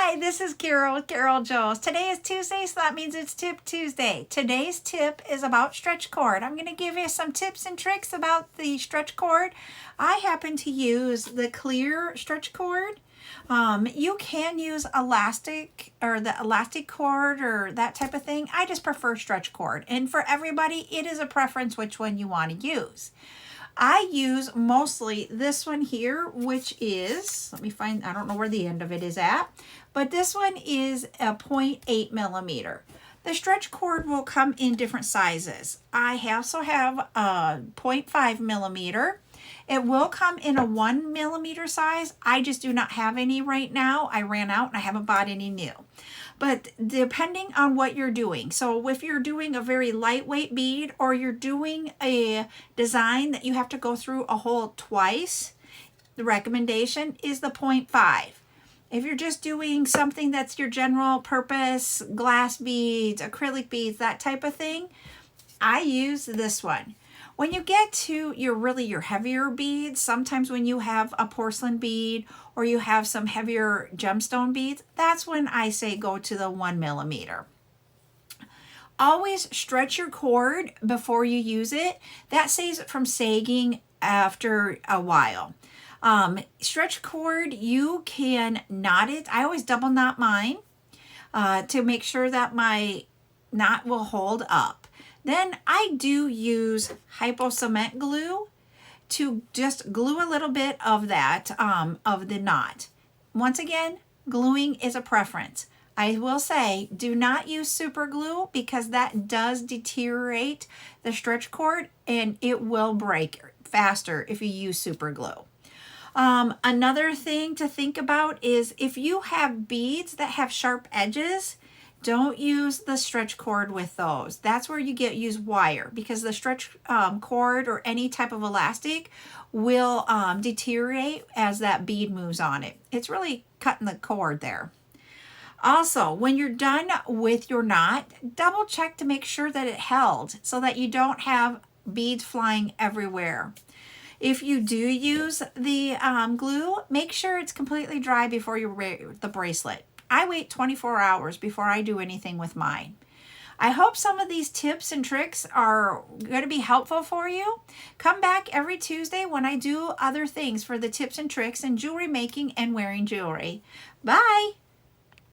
Hi, this is Carol with Carol Joes. Today is Tuesday, so that means it's Tip Tuesday. Today's tip is about stretch cord. I'm going to give you some tips and tricks about the stretch cord. I happen to use the clear stretch cord. You can use elastic or the elastic cord or that type of thing. I just prefer stretch cord. And for everybody, it is a preference which one you want to use. I use mostly this one here, which is, let me find, I don't know where the end of it is at, but this one is a 0.8 millimeter. The stretch cord will come in different sizes. I also have a 0.5 millimeter. It will come in a 1 millimeter size. I just do not have any right now. I ran out and I haven't bought any new. But depending on what you're doing, so if you're doing a very lightweight bead or you're doing a design that you have to go through a hole twice, the recommendation is the 0.5. If you're just doing something that's your general purpose, glass beads, acrylic beads, that type of thing, I use this one. When you get to your heavier beads, sometimes when you have a porcelain bead or you have some heavier gemstone beads, that's when I say go to the 1 millimeter. Always stretch your cord before you use it. That saves it from sagging after a while. Stretch cord, you can knot it. I always double knot mine to make sure that my knot will hold up. Then I do use hypo cement glue to just glue a little bit of that, of the knot. Once again, gluing is a preference. I will say, do not use super glue because that does deteriorate the stretch cord and it will break faster if you use super glue. Another thing to think about is if you have beads that have sharp edges, don't use the stretch cord with those. That's where you use wire because the stretch cord or any type of elastic will deteriorate as that bead moves on it. It's really cutting the cord there. Also, when you're done with your knot, double check to make sure that it held so that you don't have beads flying everywhere. If you do use the glue, make sure it's completely dry before you wear the bracelet. I wait 24 hours before I do anything with mine. I hope some of these tips and tricks are going to be helpful for you. Come back every Tuesday when I do other things for the tips and tricks in jewelry making and wearing jewelry. Bye!